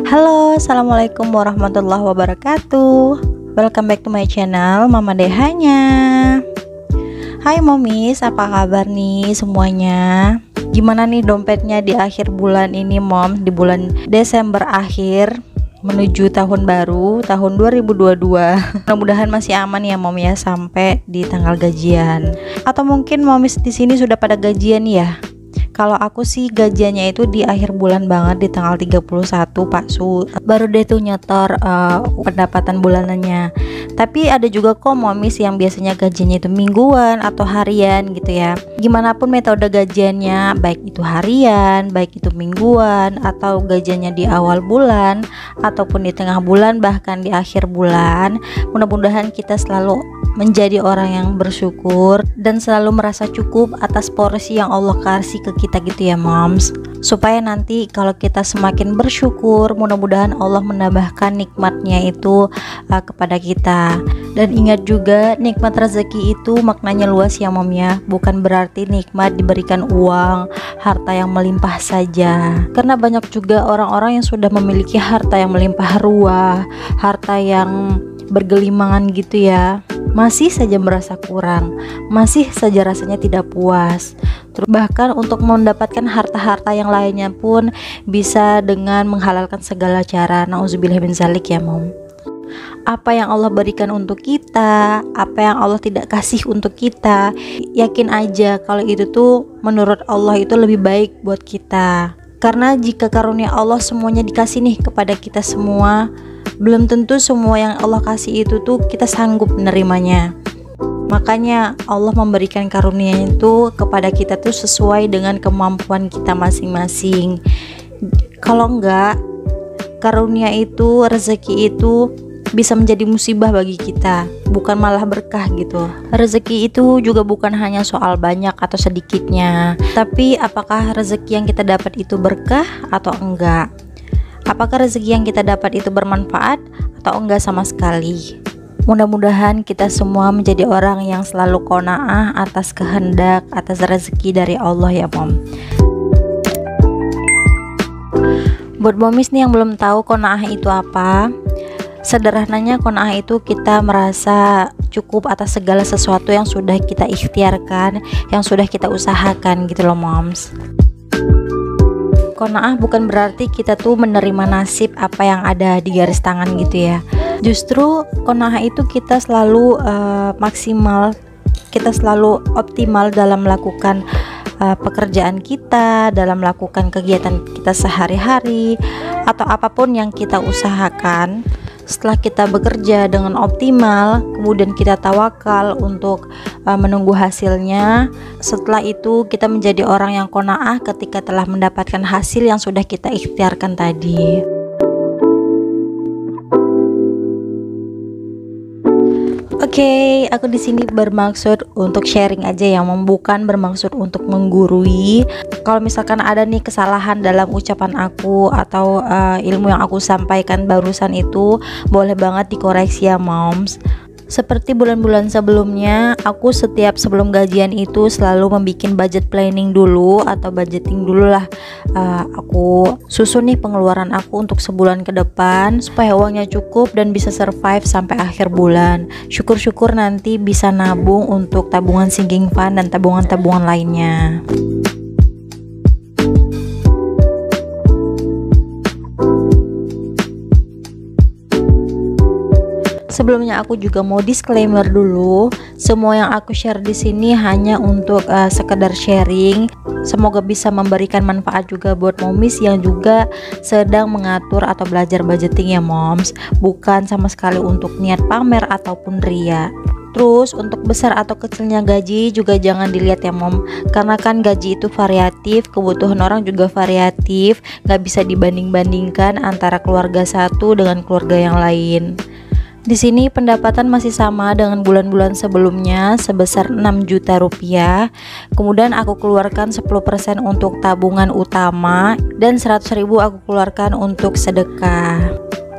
Halo, assalamualaikum warahmatullahi wabarakatuh. Welcome back to my channel, Mama Dehanya. Hai momis, apa kabar nih semuanya? Gimana nih dompetnya di akhir bulan ini, Mom? Di bulan Desember akhir menuju tahun baru, tahun 2022. Mudah-mudahan masih aman ya, Mom ya, sampai di tanggal gajian. Atau mungkin momis di sini sudah pada gajian ya? Kalau aku sih gajiannya itu di akhir bulan banget, di tanggal 31 Pak Su. Baru deh tuh nyetor pendapatan bulanannya. Tapi ada juga kok momis yang biasanya gajiannya itu mingguan atau harian gitu ya. Gimana pun metode gajiannya, baik itu harian, baik itu mingguan, atau gajiannya di awal bulan ataupun di tengah bulan, bahkan di akhir bulan, mudah-mudahan kita selalu menjadi orang yang bersyukur dan selalu merasa cukup atas porsi yang Allah kasih ke kita gitu ya moms, supaya nanti kalau kita semakin bersyukur, mudah-mudahan Allah menambahkan nikmatnya itu kepada kita. Dan ingat juga, nikmat rezeki itu maknanya luas ya mom ya, bukan berarti nikmat diberikan uang, harta yang melimpah saja, karena banyak juga orang-orang yang sudah memiliki harta yang melimpah ruah, harta yang bergelimangan gitu ya, masih saja merasa kurang, masih saja rasanya tidak puas. Terus bahkan untuk mendapatkan harta-harta yang lainnya pun bisa dengan menghalalkan segala cara. Nauzubillah min zalik ya mom. Apa yang Allah berikan untuk kita, apa yang Allah tidak kasih untuk kita, yakin aja kalau itu tuh menurut Allah itu lebih baik buat kita. Karena jika karunia Allah semuanya dikasih nih kepada kita semua, belum tentu semua yang Allah kasih itu tuh kita sanggup menerimanya. Makanya Allah memberikan karunia itu kepada kita tuh sesuai dengan kemampuan kita masing-masing. Kalau enggak, karunia itu, rezeki itu bisa menjadi musibah bagi kita, bukan malah berkah gitu. Rezeki itu juga bukan hanya soal banyak atau sedikitnya, tapi apakah rezeki yang kita dapat itu berkah atau enggak. Apakah rezeki yang kita dapat itu bermanfaat atau enggak sama sekali. Mudah-mudahan kita semua menjadi orang yang selalu qanaah atas kehendak, atas rezeki dari Allah ya mom. Buat momis nih yang belum tahu qanaah itu apa, sederhananya qanaah itu kita merasa cukup atas segala sesuatu yang sudah kita ikhtiarkan, yang sudah kita usahakan gitu loh moms. Qanaah bukan berarti kita tuh menerima nasib apa yang ada di garis tangan gitu ya. Justru qanaah itu kita selalu maksimal, kita selalu optimal dalam melakukan pekerjaan kita, dalam melakukan kegiatan kita sehari-hari, atau apapun yang kita usahakan. Setelah kita bekerja dengan optimal, kemudian kita tawakal untuk menunggu hasilnya. Setelah itu kita menjadi orang yang qanaah ketika telah mendapatkan hasil yang sudah kita ikhtiarkan tadi. Oke, aku di sini bermaksud untuk sharing aja ya, bukan bermaksud untuk menggurui. Kalau misalkan ada nih kesalahan dalam ucapan aku atau ilmu yang aku sampaikan barusan itu, boleh banget dikoreksi ya moms. Seperti bulan-bulan sebelumnya, aku setiap sebelum gajian itu selalu membuat budget planning dulu atau budgeting dulu lah. Aku susun nih pengeluaran aku untuk sebulan ke depan supaya uangnya cukup dan bisa survive sampai akhir bulan. Syukur-syukur nanti bisa nabung untuk tabungan sinking fund dan tabungan-tabungan lainnya. Sebelumnya aku juga mau disclaimer dulu, semua yang aku share di sini hanya untuk sekedar sharing. Semoga bisa memberikan manfaat juga buat momis yang juga sedang mengatur atau belajar budgeting ya moms, bukan sama sekali untuk niat pamer ataupun ria. Terus untuk besar atau kecilnya gaji juga jangan dilihat ya mom, karena kan gaji itu variatif, kebutuhan orang juga variatif, gak bisa dibanding-bandingkan antara keluarga satu dengan keluarga yang lain. Di sini pendapatan masih sama dengan bulan-bulan sebelumnya sebesar 6 juta rupiah. Kemudian aku keluarkan 10% untuk tabungan utama dan 100.000 aku keluarkan untuk sedekah.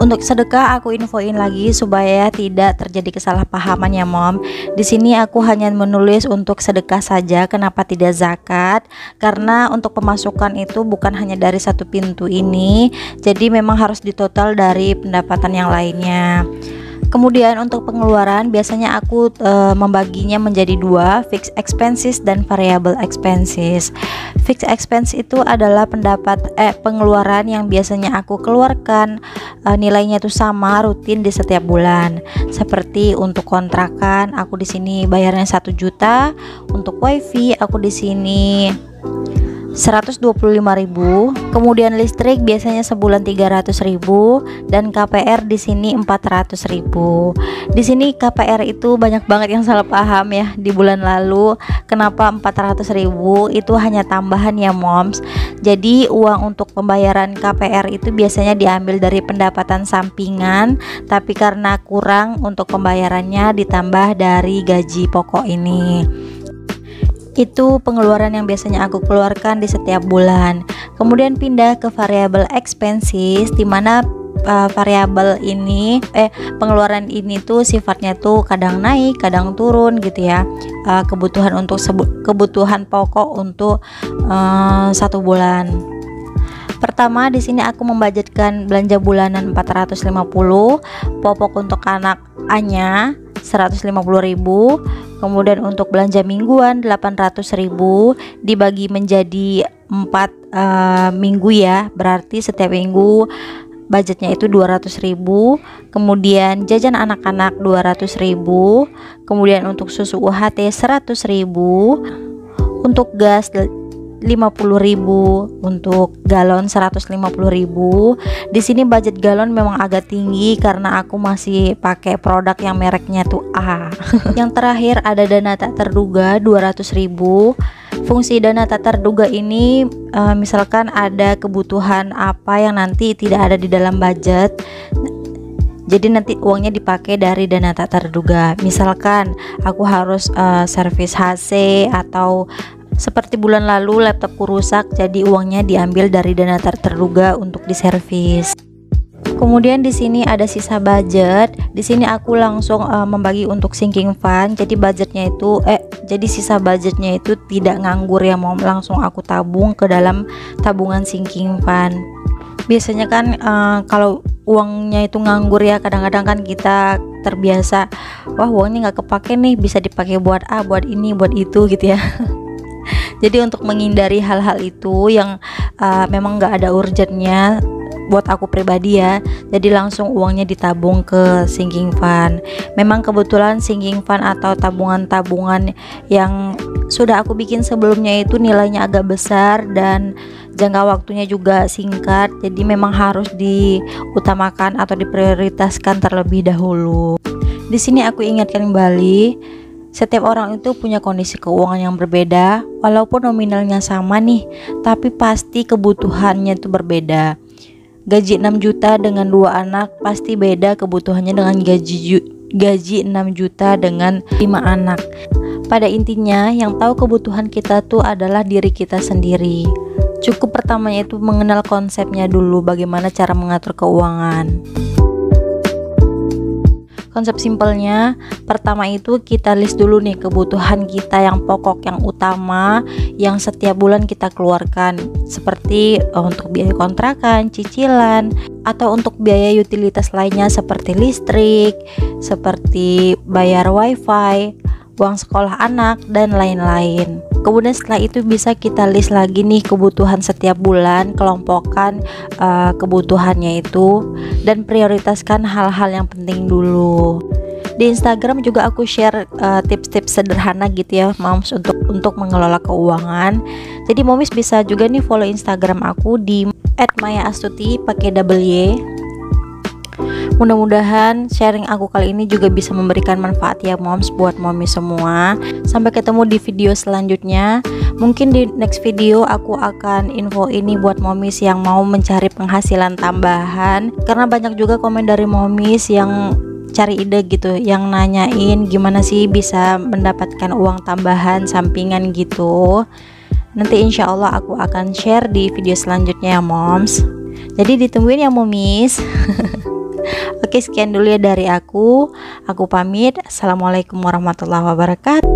Untuk sedekah aku infoin lagi supaya tidak terjadi kesalahpahaman ya mom. Di sini aku hanya menulis untuk sedekah saja, kenapa tidak zakat? Karena untuk pemasukan itu bukan hanya dari satu pintu ini, jadi memang harus ditotal dari pendapatan yang lainnya. Kemudian untuk pengeluaran biasanya aku membaginya menjadi dua, fixed expenses dan variable expenses. Fixed expense itu adalah pengeluaran yang biasanya aku keluarkan, nilainya itu sama rutin di setiap bulan. Seperti untuk kontrakan aku di sini bayarnya 1 juta, untuk wifi aku di sini 125.000, kemudian listrik biasanya sebulan 300.000 dan KPR di sini 400.000. Di sini KPR itu banyak banget yang salah paham ya di bulan lalu. Kenapa 400.000? Itu hanya tambahan ya moms. Jadi uang untuk pembayaran KPR itu biasanya diambil dari pendapatan sampingan, tapi karena kurang untuk pembayarannya ditambah dari gaji pokok ini. Itu pengeluaran yang biasanya aku keluarkan di setiap bulan. Kemudian pindah ke variable expenses, dimana variabel ini pengeluaran ini tuh sifatnya tuh kadang naik kadang turun gitu ya. Kebutuhan pokok untuk 1 bulan. Pertama di sini aku membudgetkan belanja bulanan 450, popok untuk anak A-nya 150.000, kemudian untuk belanja mingguan 800.000 dibagi menjadi 4 minggu ya, berarti setiap minggu budgetnya itu 200.000. Kemudian jajan anak-anak 200.000, kemudian untuk susu UHT 100.000, untuk gas 50.000, untuk galon 150.000. Di sini budget galon memang agak tinggi karena aku masih pakai produk yang mereknya tuh A. Yang terakhir ada dana tak terduga 200.000. Fungsi dana tak terduga ini misalkan ada kebutuhan apa yang nanti tidak ada di dalam budget, jadi nanti uangnya dipakai dari dana tak terduga. Misalkan aku harus servis HC, atau seperti bulan lalu laptopku rusak, jadi uangnya diambil dari dana tak terduga untuk diservis. Kemudian di sini ada sisa budget. Di sini aku langsung membagi untuk sinking fund. Jadi jadi sisa budgetnya itu tidak nganggur ya mom, langsung aku tabung ke dalam tabungan sinking fund. Biasanya kan kalau uangnya itu nganggur ya, kadang-kadang kan kita terbiasa, wah uangnya nggak kepake nih, bisa dipakai buat A, buat ini, buat itu gitu ya. Jadi untuk menghindari hal-hal itu yang memang nggak ada urgentnya buat aku pribadi ya, jadi langsung uangnya ditabung ke sinking fund. Memang kebetulan sinking fund atau tabungan-tabungan yang sudah aku bikin sebelumnya itu nilainya agak besar dan jangka waktunya juga singkat, jadi memang harus diutamakan atau diprioritaskan terlebih dahulu. Di sini aku ingatkan kembali, setiap orang itu punya kondisi keuangan yang berbeda. Walaupun nominalnya sama nih, tapi pasti kebutuhannya itu berbeda. Gaji 6 juta dengan 2 anak pasti beda kebutuhannya dengan gaji 6 juta dengan 5 anak. Pada intinya yang tahu kebutuhan kita tuh adalah diri kita sendiri. Cukup pertamanya itu mengenal konsepnya dulu, bagaimana cara mengatur keuangan. Konsep simpelnya, pertama itu kita list dulu nih kebutuhan kita yang pokok, yang utama, yang setiap bulan kita keluarkan, seperti untuk biaya kontrakan, cicilan, atau untuk biaya utilitas lainnya seperti listrik, seperti bayar wifi, uang sekolah anak, dan lain-lain. Kemudian setelah itu bisa kita list lagi nih kebutuhan setiap bulan, kelompokkan kebutuhannya itu, dan prioritaskan hal-hal yang penting dulu. Di Instagram juga aku share tips-tips sederhana gitu ya moms untuk mengelola keuangan. Jadi momis bisa juga nih follow Instagram aku di @mayaastuti pakai double Y. Mudah-mudahan sharing aku kali ini juga bisa memberikan manfaat ya moms buat momi semua. Sampai ketemu di video selanjutnya. Mungkin di next video aku akan info ini buat momis yang mau mencari penghasilan tambahan, karena banyak juga komen dari momis yang cari ide gitu, yang nanyain gimana sih bisa mendapatkan uang tambahan sampingan gitu. Nanti insya Allah aku akan share di video selanjutnya ya moms. Jadi ditungguin ya momis. Oke, sekian dulu ya dari aku pamit. Assalamualaikum warahmatullahi wabarakatuh.